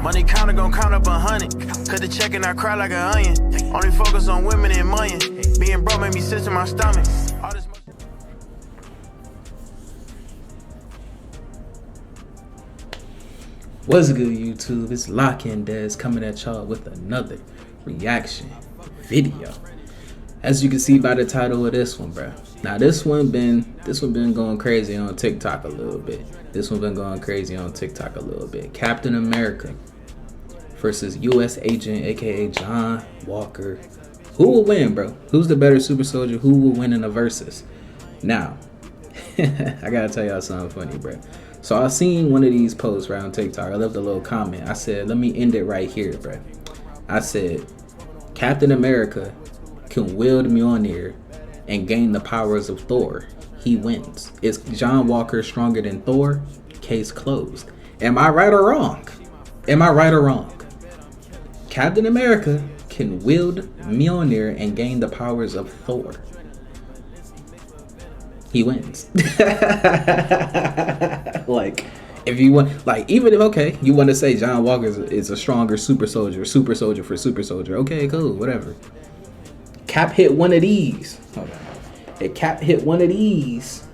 Money counter gon' count up 100. Cut the check and I cry like an onion. Only focus on women and money. Being broke made me sick to my stomach. All this What's good, YouTube? It's Lock-In Des coming at y'all with another reaction video. As you can see by the title of this one, bro. Now this one been going crazy on TikTok a little bit. Captain America versus U.S. agent, aka John Walker. Who will win, bro? Who's the better super soldier? Who will win in the versus? Now, I gotta tell y'all something funny, bro. So I seen one of these posts right on TikTok. I left a little comment. I said, let me end it right here, bro. I said, Captain America can wield Mjolnir and gain the powers of Thor. He wins. Is John Walker stronger than Thor? Case closed. Am I right or wrong? Captain America can wield Mjolnir and gain the powers of Thor. He wins. Like, if you want, like, even if, okay, you want to say John Walker is a stronger super soldier for super soldier, okay, cool, whatever. Cap hit one of these. Hold on. If Cap hit one of these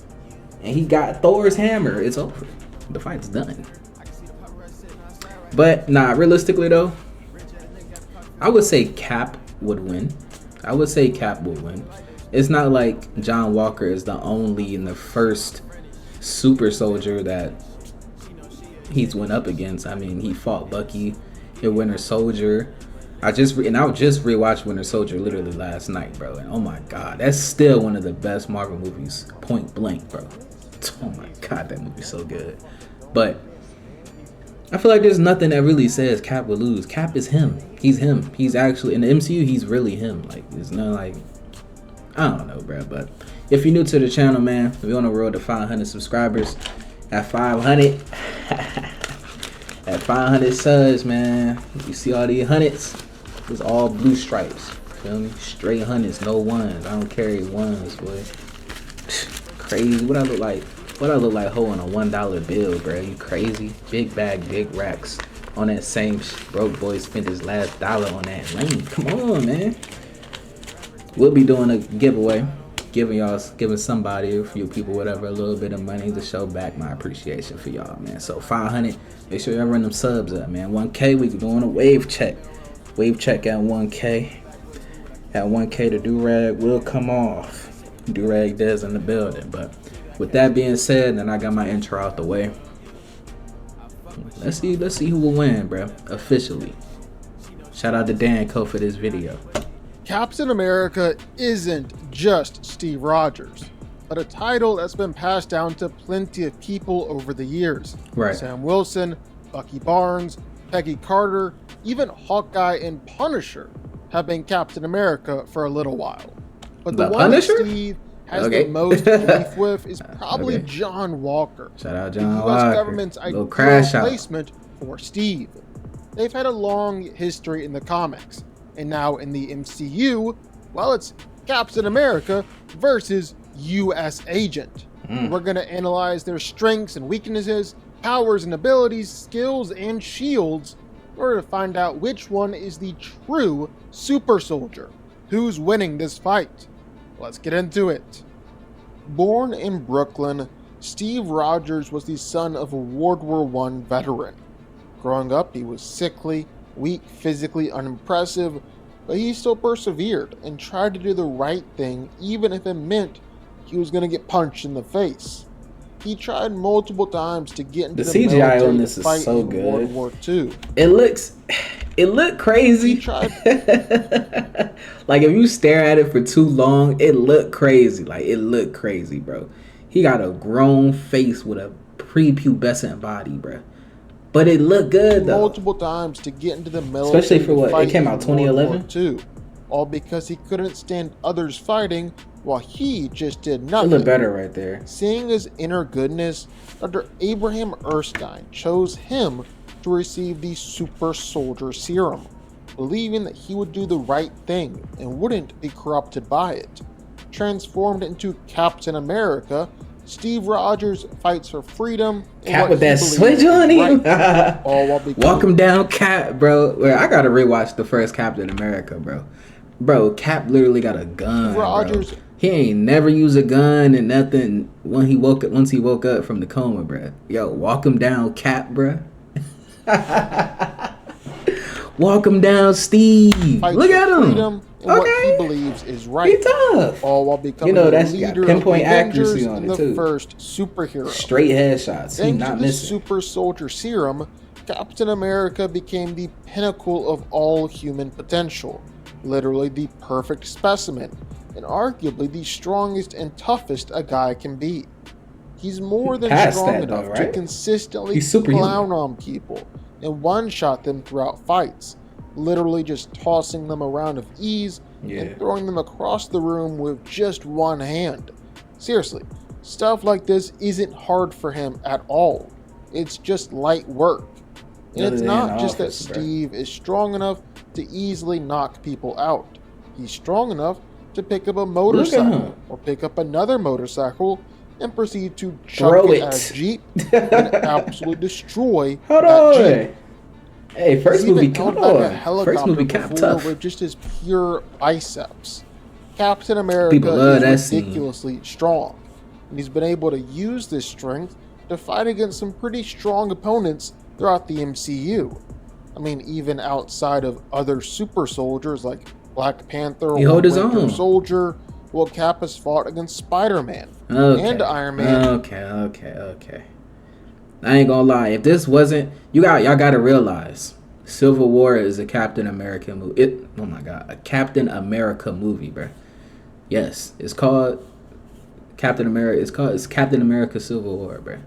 and he got Thor's hammer, it's over. The fight's done. But nah, realistically though, I would say Cap would win. It's not like John Walker is the only and the first super soldier that he's went up against. I mean, he fought Bucky in Winter Soldier. I just rewatched Winter Soldier literally last night, bro. And oh my god, that's still one of the best Marvel movies, point blank, bro. Oh my god, that movie's so good. But I feel like there's nothing that really says Cap will lose. Cap is him. He's him. He's actually in the MCU. He's really him. Like, there's no like, I don't know, bro. But if you're new to the channel, man, we're on the road to 500 subscribers. At 500, at 500 subs, man. You see all these hundreds? It's all blue stripes. Feel me? Straight hundreds, no ones. I don't carry ones, boy. Crazy. What I look like? Holding a $1 bill, bro? You crazy? Big bag, big racks. On that same broke boy spent his last dollar on that lane. Come on, man. We'll be doing a giveaway, giving somebody, a few people, whatever, a little bit of money to show back my appreciation for y'all, man. So 500, make sure y'all run them subs up, man. 1K, we doing a wave check. Wave check at 1K. At 1K, the do-rag will come off. Do-rag Des in the building. But with that being said, then I got my intro out the way. Let's see who will win, bro. Officially. Shout out to Danco for this video. Captain America isn't just Steve Rogers, but a title that's been passed down to plenty of people over the years. Right. Sam Wilson, Bucky Barnes, Peggy Carter, even Hawkeye and Punisher have been Captain America for a little while. But the one that Steve has the most beef with is probably John Walker. Shout out John the Walker. US government's ideal replacement for Steve. They've had a long history in the comics. And now in the MCU, well, it's Captain America versus U.S. Agent. We're going to analyze their strengths and weaknesses, powers and abilities, skills and shields, in order to find out which one is the true super soldier. Who's winning this fight? Let's get into it. Born in Brooklyn, Steve Rogers was the son of a World War I veteran. Growing up, he was sickly, weak, physically unimpressive, but he still persevered and tried to do the right thing even if it meant he was going to get punched in the face. He tried multiple times to get into the CGI on this is so good. World War II. It looked crazy. He tried. Like, if you stare at it for too long, it looked crazy. Like, it looked crazy, bro. He got a grown face with a prepubescent body, bro. But it looked good though. Multiple times to get into the military, especially for what it came out 2011 too, all because he couldn't stand others fighting while he just did nothing. It looked better right there. Seeing his inner goodness, Dr. Abraham Erskine chose him to receive the super soldier serum, believing that he would do the right thing and wouldn't be corrupted by it. Transformed into Captain America, Steve Rogers fights for freedom. Cap with that switch on him. Right, all while Walk him down, Cap, bro. Well, I gotta rewatch the first Captain America, bro. Bro, Cap literally got a gun, Rogers. Bro. He ain't never used a gun and nothing once he woke up from the coma, bro. Yo, walk him down, Cap, bro. Walk him down, Steve. Look at him. What he believes is right. He tough. All while becoming that's the leader got pinpoint of the accuracy on it too. The first superhero. Straight headshots. He not missing. The super soldier serum, Captain America became the pinnacle of all human potential. Literally the perfect specimen, and arguably the strongest and toughest a guy can be. He's more than strong enough to consistently clown on people and one-shot them throughout fights, literally just tossing them around with ease and throwing them across the room with just one hand. Seriously, stuff like this isn't hard for him at all. It's just light work. And it's not just that Steve is strong enough to easily knock people out. He's strong enough to pick up a motorcycle or pick up another motorcycle and proceed to chuck it at a Jeep and absolutely destroy that Jeep. Hey, first movie Cap tough with just his pure biceps. Captain America is ridiculously strong, and he's been able to use this strength to fight against some pretty strong opponents throughout the MCU. I mean, even outside of other super soldiers like Black Panther or Winter Soldier, well, Cap has fought against Spider-Man and Iron Man. Okay. I ain't gonna lie. If this wasn't, y'all gotta realize, Civil War is a Captain America movie. Oh my God, a Captain America movie, bro. Yes, it's called Captain America. It's Captain America Civil War, bro.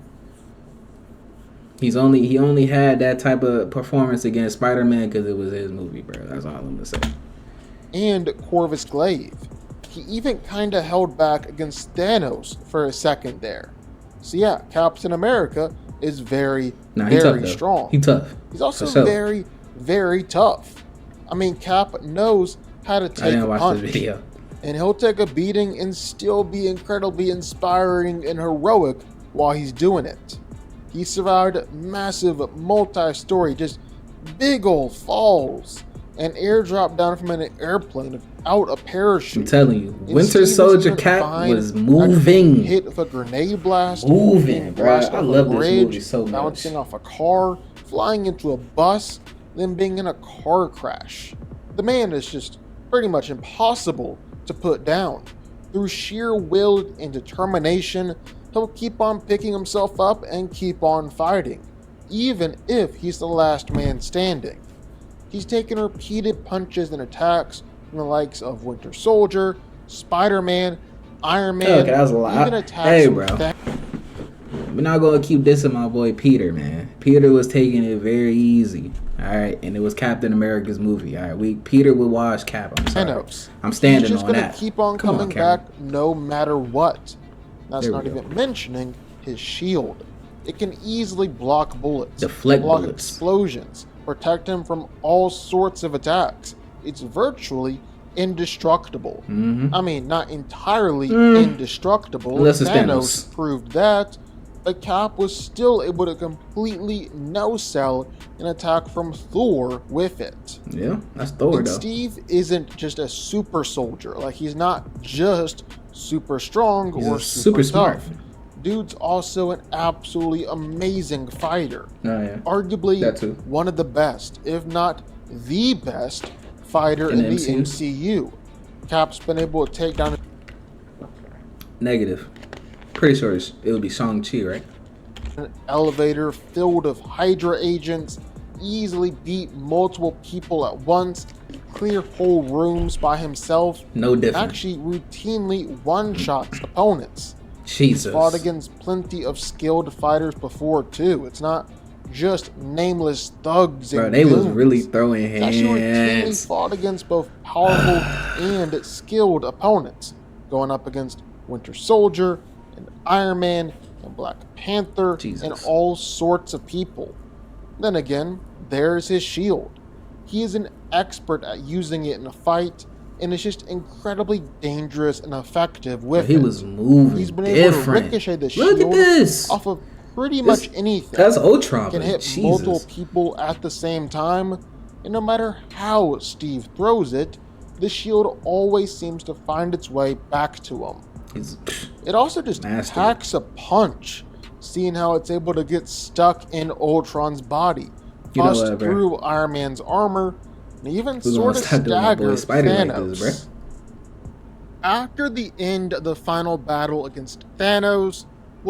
He only had that type of performance against Spider-Man because it was his movie, bro. That's all I'm gonna say. And Corvus Glaive. He even kind of held back against Thanos for a second there. So yeah, Captain America is very strong. He's tough. He's also very, very tough. I mean, Cap knows how to take a punch. The video. And he'll take a beating and still be incredibly inspiring and heroic while he's doing it. He survived massive multi-story, just big old falls, and airdropped down from an airplane without a parachute. I'm telling you, Winter Soldier Cap was moving. Hit with a grenade blast. Moving, bro. I love this movie so much. Bouncing off a car, flying into a bus, then being in a car crash. The man is just pretty much impossible to put down. Through sheer will and determination, he'll keep on picking himself up and keep on fighting, even if he's the last man standing. He's taken repeated punches and attacks from the likes of Winter Soldier, Spider-Man, Iron Man. Okay, that was a lot. Hey, bro. We're not going to keep dissing my boy Peter, man. Peter was taking it very easy, all right? And it was Captain America's movie, all right? Peter will wash Cap. I'm sorry. I'm standing on that. He's just going to keep on coming back no matter what. That's not even mentioning his shield. It can easily block bullets, deflect block bullets, explosions, protect him from all sorts of attacks. It's virtually indestructible. I mean, not entirely indestructible. Unless it's Thanos proved that, but Cap was still able to completely no-sell an attack from Thor with it. Yeah, that's Thor, though. Steve isn't just a super soldier. Like, he's not just super strong or super smart. Tough. Dude's also an absolutely amazing fighter. Oh, yeah. Arguably one of the best, if not the best, fighter in the MCU. Cap's been able to take down... Negative. Pretty sure it would be Shang-Chi, right? An elevator filled with Hydra agents, easily beat multiple people at once, clear whole rooms by himself. No different. Actually routinely one-shots opponents. Jesus. He's fought against plenty of skilled fighters before too. It's not just nameless thugs and they was really throwing hands. He routinely fought against both powerful and skilled opponents, going up against Winter Soldier and Iron Man and Black Panther and all sorts of people. Then again, there's his shield. He is an expert at using it in a fight, and is just incredibly dangerous and effective with He it. was moving He's been different. able to ricochet the Look shield at this. off of pretty much anything. That's Ultron. Can hit Jesus. multiple people at the same time, and no matter how Steve throws it, the shield always seems to find its way back to him. It also just packs a punch, seeing how it's able to get stuck in Ultron's body, bust through Iron Man's armor, and even sort of stagger Thanos. After the end of the final battle against Thanos,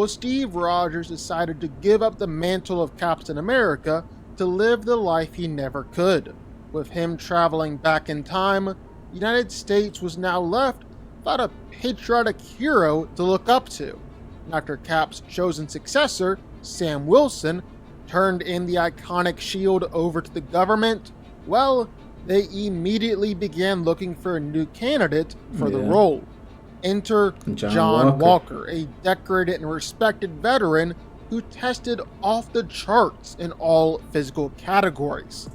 Steve Rogers decided to give up the mantle of Captain America to live the life he never could. With him traveling back in time, the United States was now left without a patriotic hero to look up to. And after Cap's chosen successor, Sam Wilson, turned in the iconic shield over to the government, well, they immediately began looking for a new candidate for the role. Enter John Walker, a decorated and respected veteran who tested off the charts in all physical categories.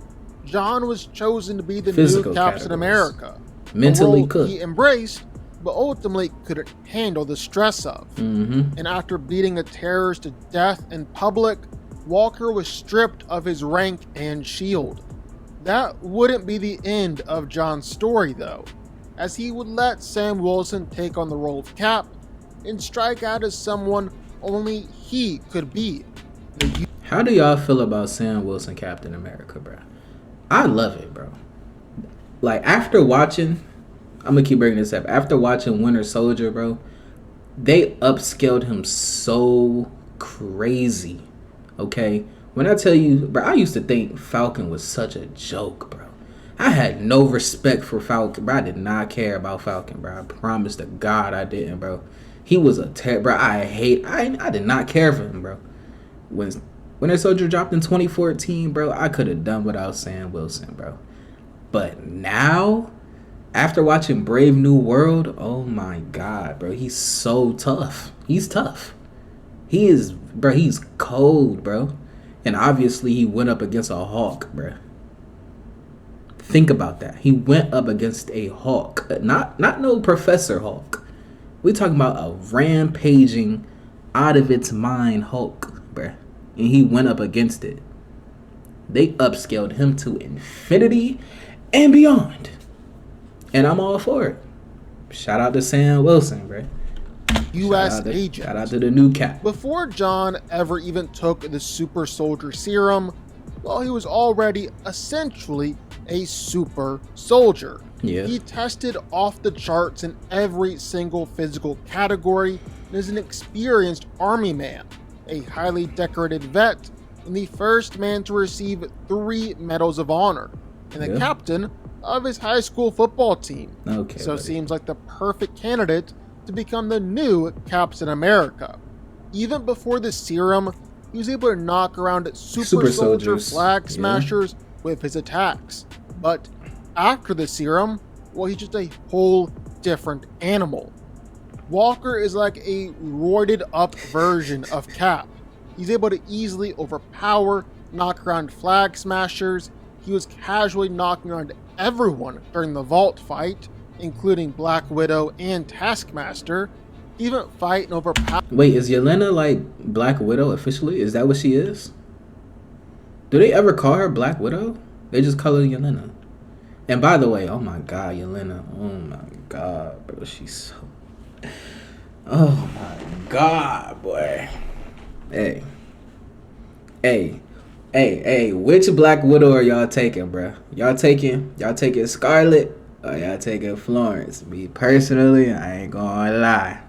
John was chosen to be the new Captain America, mentally a role he embraced, but ultimately couldn't handle the stress of. And after beating a terrorist to death in public, Walker was stripped of his rank and shield. That wouldn't be the end of John's story, though, as he would let Sam Wilson take on the role of Cap and strike out as someone only he could be. How do y'all feel about Sam Wilson Captain America, bro? I love it, bro. Like, after watching, I'm gonna keep bringing this up. After watching Winter Soldier, bro, they upscaled him so crazy. Okay? When I tell you, bro, I used to think Falcon was such a joke, bro. I had no respect for Falcon, bro. I did not care about Falcon, bro. I promise to God I didn't, bro. He was a bro. I did not care for him, bro. When Winter Soldier dropped in 2014, bro, I could have done without Sam Wilson, bro. But now, after watching Brave New World, oh my God, bro, he's so tough. He's tough. He is, bro, he's cold, bro. And obviously he went up against a Hulk, bro. Think about that. He went up against a Hulk. Not no Professor Hulk. We're talking about a rampaging, out of its mind Hulk, bro. And he went up against it. They upscaled him to infinity and beyond. And I'm all for it. Shout out to Sam Wilson, bro. U.S. agent. Shout out to the new Cap. Before John ever even took the super soldier serum, well, he was already essentially a super soldier. Yeah. He tested off the charts in every single physical category and is an experienced army man, a highly decorated vet, and the first man to receive 3 medals of honor, and the captain of his high school football team. Okay. So it seems like the perfect candidate to become the new Captain America. Even before the serum, he was able to knock around super soldier flag smashers with his attacks. But after the serum, well, he's just a whole different animal. Walker is like a roided up version of Cap. He's able to easily overpower, knock around flag smashers. He was casually knocking around everyone during the vault fight, including Black Widow and Taskmaster. Even fight and overpower. Wait, is Yelena like Black Widow officially? Is that what she is? Do they ever call her Black Widow? They just call her Yelena. And by the way, oh my God, Yelena. Oh my God, bro. She's so... Oh my God, boy. Hey, which Black Widow are y'all taking, bro? Y'all taking Scarlet or y'all taking Florence? Me personally, I ain't gonna lie.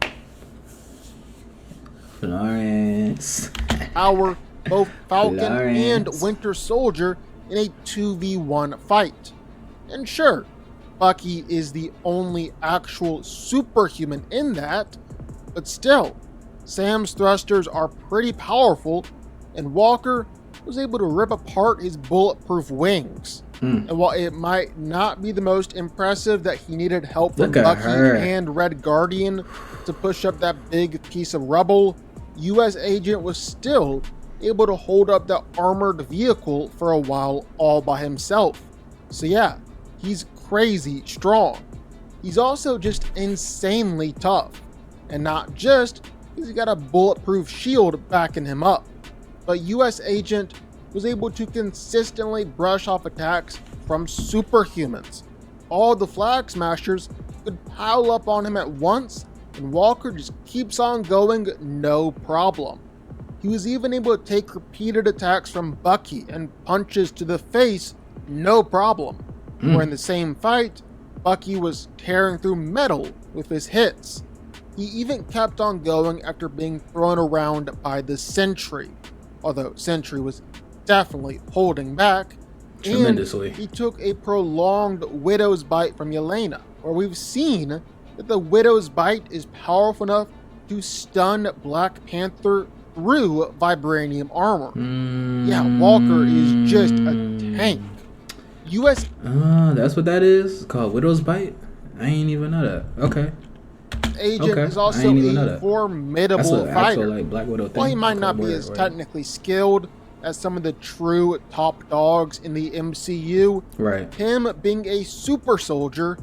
Florence. Both Falcon and Winter Soldier in a 2v1 fight. And sure, Bucky is the only actual superhuman in that, but still, Sam's thrusters are pretty powerful, and Walker was able to rip apart his bulletproof wings. And while it might not be the most impressive that he needed help from Bucky and Red Guardian to push up that big piece of rubble, U.S. Agent was still able to hold up the armored vehicle for a while all by himself. So yeah, he's crazy strong. He's also just insanely tough. And not just because he got a bulletproof shield backing him up, but US Agent was able to consistently brush off attacks from superhumans. All the Flag Smashers could pile up on him at once, and Walker just keeps on going no problem. He was even able to take repeated attacks from Bucky and punches to the face no problem. Where in the same fight, Bucky was tearing through metal with his hits. He even kept on going after being thrown around by the Sentry, although Sentry was definitely holding back. Tremendously. And he took a prolonged Widow's Bite from Yelena, where we've seen that the Widow's Bite is powerful enough to stun Black Panther through vibranium armor. Yeah, Walker is just a tank. US That's what that is? It's called Widow's Bite? I ain't even know that. Okay. Agent is also a formidable fighter. Actual, like, Black Widow thing. While he might not be as technically skilled as some of the true top dogs in the MCU, right, him being a super soldier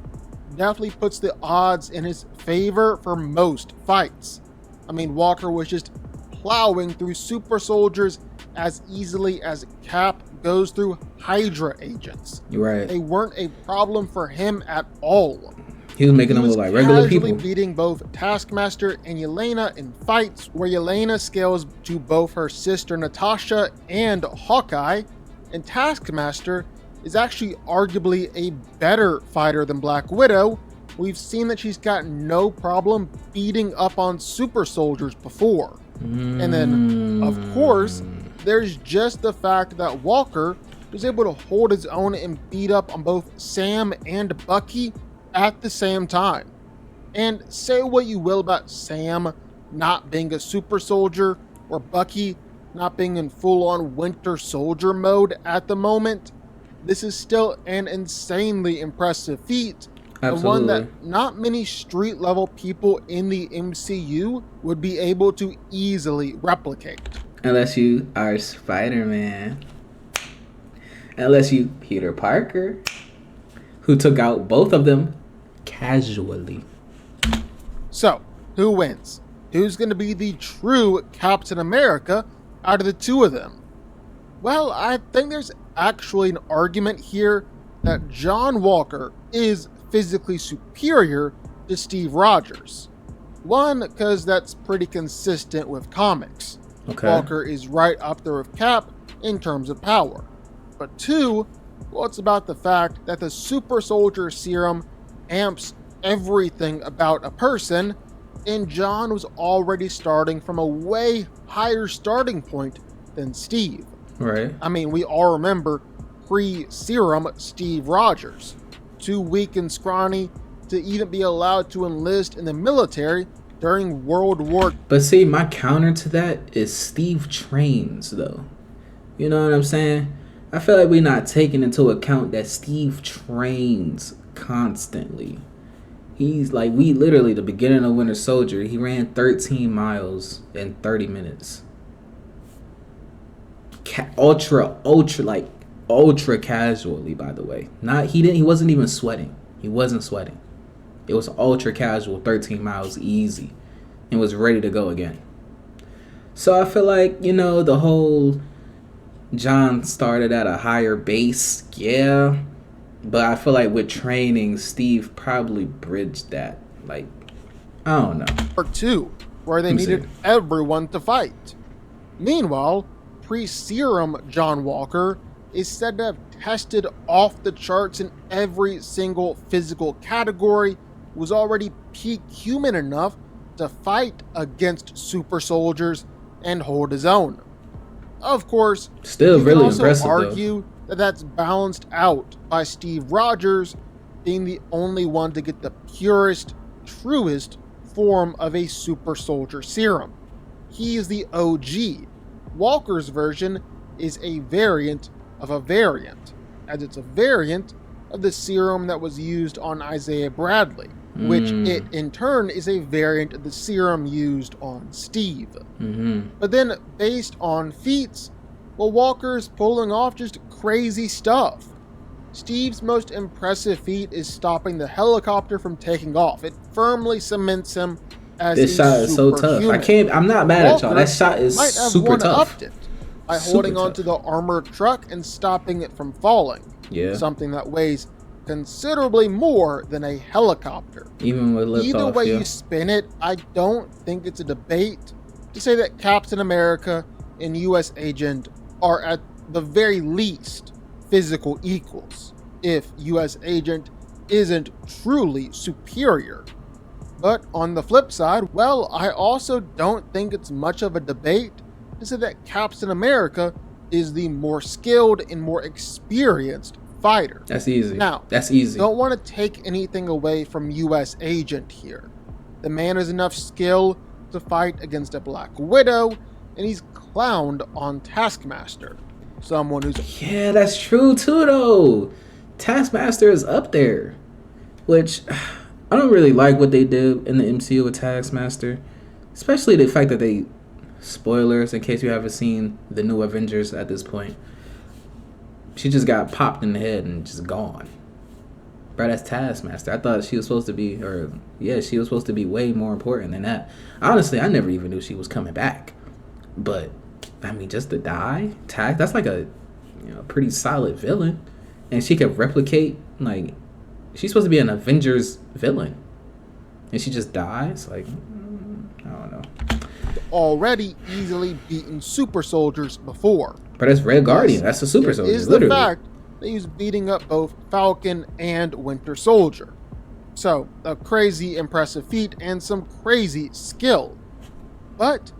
definitely puts the odds in his favor for most fights. I mean, Walker was just plowing through super soldiers as easily as Cap goes through Hydra agents. Right. They weren't a problem for him at all. He was making them look like regular people. He was beating both Taskmaster and Yelena in fights where Yelena scales to both her sister Natasha and Hawkeye, and Taskmaster is actually arguably a better fighter than Black Widow. We've seen that she's got no problem beating up on super soldiers before. And then, of course, there's just the fact that Walker was able to hold his own and beat up on both Sam and Bucky at the same time. And say what you will about Sam not being a super soldier or Bucky not being in full-on Winter Soldier mode at the moment, this is still an insanely impressive feat. Absolutely. And one that not many street-level people in the MCU would be able to easily replicate. Unless you are Spider-Man. Unless you Peter Parker, who took out both of them casually. So, who wins? Who's going to be the true Captain America out of the two of them? Well, I think there's actually an argument here that John Walker is physically superior to Steve Rogers. One, because that's pretty consistent with comics. Okay. Walker is right up there with Cap in terms of power. But two, well, it's about the fact that the super soldier serum amps everything about a person, and John was already starting from a way higher starting point than Steve. Right. I mean, we all remember pre-serum Steve Rogers, too weak and scrawny to even be allowed to enlist in the military during World War. But see, my counter to that is Steve trains, though. You know what I'm saying? I feel like we're not taking into account that Steve trains constantly. He's like, we literally, the beginning of Winter Soldier, he ran 13 miles in 30 minutes. Ultra casually, by the way. He wasn't even sweating. He wasn't sweating. It was ultra casual, 13 miles easy, and was ready to go again. So I feel like, the whole John started at a higher base, yeah. But I feel like with training, Steve probably bridged that. Like, I don't know. Or two, where they needed everyone to fight. Meanwhile, pre-serum John Walker is said to have tested off the charts in every single physical category, was already peak human enough to fight against super soldiers and hold his own. Of course, still really also impressive, argue that that's balanced out by Steve Rogers being the only one to get the purest, truest form of a super soldier serum. He is the OG. Walker's version is a variant of a variant, as it's a variant of the serum that was used on Isaiah Bradley, which it in turn is a variant of the serum used on Steve. But then, based on feats, well, Walker's pulling off just crazy stuff. Steve's most impressive feat is stopping the helicopter from taking off. It firmly cements him as This shot is so tough. I'm not mad at y'all. That shot is might have super tough. Upped it by holding onto the armored truck and stopping it from falling. Yeah. Something that weighs considerably more than a helicopter. Even with lift Either off, way you spin it, I don't think it's a debate to say that Captain America and U.S. Agent are at the very least physical equals, if U.S. Agent isn't truly superior. But on the flip side, well, I also don't think it's much of a debate to say that Captain America is the more skilled and more experienced fighter. That's easy. Now, that's easy. Don't want to take anything away from U.S. Agent here. The man has enough skill to fight against a Black Widow, and he's clowned on Taskmaster. Someone who's... Yeah, that's true too, though. Taskmaster is up there. Which, I don't really like what they did in the MCU with Taskmaster. Especially the fact that they... Spoilers, in case you haven't seen the new Avengers at this point. She just got popped in the head and just gone. Bro, that's Taskmaster. I thought she was supposed to be... she was supposed to be way more important than that. Honestly, I never even knew she was coming back. But... I mean, just to die, that's like a pretty solid villain. And she could replicate, like, she's supposed to be an Avengers villain. And she just dies? Like, I don't know. Already easily beaten super soldiers before. But that's Red Guardian. That's a super soldier, is literally. The fact that he's beating up both Falcon and Winter Soldier. So, a crazy impressive feat and some crazy skill. But...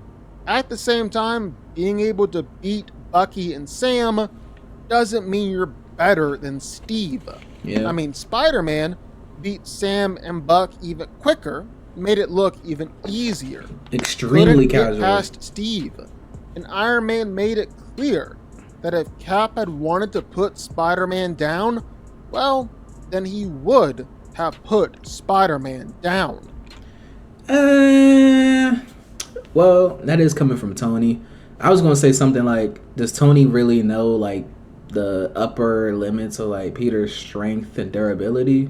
at the same time, being able to beat Bucky and Sam doesn't mean you're better than Steve. Yeah. I mean, Spider-Man beat Sam and Buck even quicker, made it look even easier. Extremely casual. Get past Steve. And Iron Man made it clear that if Cap had wanted to put Spider-Man down, well, then he would have put Spider-Man down. Well, that is coming from Tony. I was going to say something like, does Tony really know, like, the upper limits of, like, Peter's strength and durability?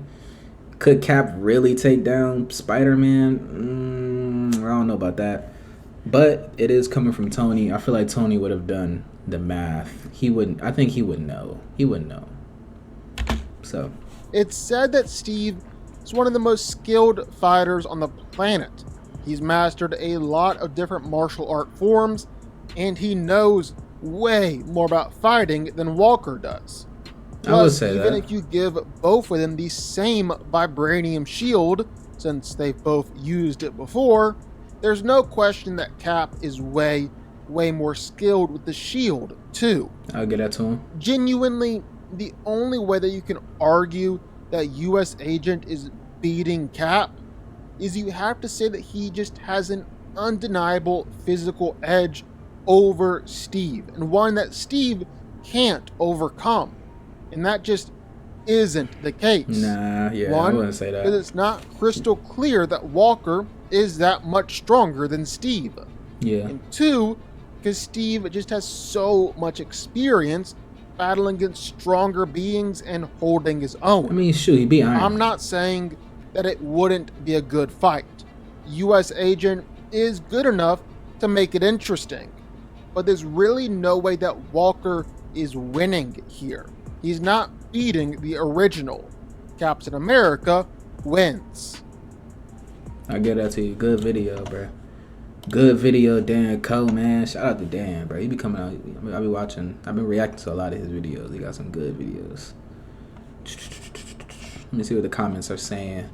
Could Cap really take down Spider-Man? I don't know about that. But it is coming from Tony. I feel like Tony would have done the math. I think he would know. He would know. So. It's said that Steve is one of the most skilled fighters on the planet. He's mastered a lot of different martial art forms, and he knows way more about fighting than Walker does. Plus, I would say even that. if you give both of them the same vibranium shield, since they've both used it before, there's no question that Cap is way more skilled with the shield, too. I'll get that to him. Genuinely, the only way that you can argue that U.S. Agent is beating Cap is you have to say that he just has an undeniable physical edge over Steve, and one that Steve can't overcome. And that just isn't the case. Nah, yeah, one, I wouldn't say that. Because it's not crystal clear that Walker is that much stronger than Steve. Yeah. And two, because Steve just has so much experience battling against stronger beings and holding his own. I mean, shoot, he beat Iron Man. I'm not saying that it wouldn't be a good fight. U.S. Agent is good enough to make it interesting. But there's really no way that Walker is winning here. He's not beating the original. Captain America wins. I get that to you. Good video, bro. Good video, Dan Coe, man. Shout out to Dan, bro. He be coming out. I be watching. I've been reacting to a lot of his videos. He got some good videos. Let me see what the comments are saying.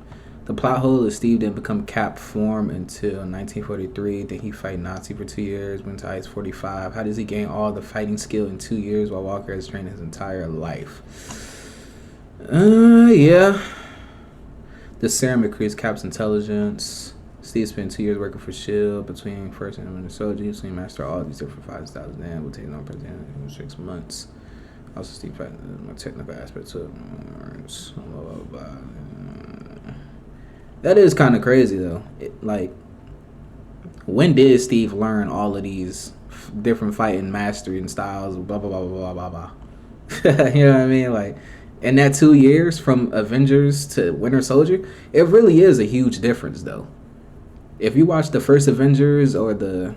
The plot hole is Steve didn't become Cap form until 1943. Then he fight Nazi for 2 years. Went to Ice 45. How does he gain all the fighting skill in 2 years while Walker has trained his entire life? Yeah. The serum increased Cap's intelligence. Steve spent 2 years working for S.H.I.E.L.D. between First and Winter Soldier. So he mastered all these different fighters. Then will take on president in 6 months. Also, Steve fighting the more technical aspects to it. Blah, blah, blah. That is kind of crazy, though. When did Steve learn all of these different fighting mastery and styles? Blah, blah, blah, blah, blah, blah. You know what I mean? in that 2 years from Avengers to Winter Soldier, it really is a huge difference, though. If you watch the first Avengers or the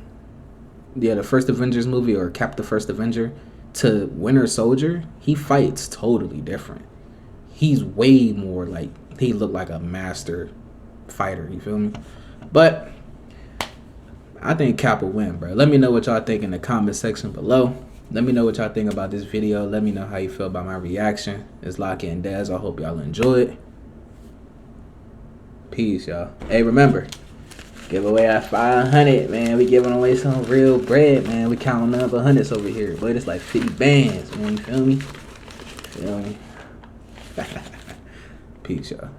first Avengers movie or Cap the First Avenger to Winter Soldier, he fights totally different. He's way more like, he looked like a master fighter, you feel me? But I think Cap will win, bro. Let me know what y'all think in the comment section below. Let me know what y'all think about this video. Let me know how you feel about my reaction. It's Locky and Dez. I hope y'all enjoy it. Peace, y'all. Hey, remember, give away at 500, man. We giving away some real bread, man. We counting up 100s over here. But it's like 50 bands, man. You feel me? Feel me? Peace, y'all.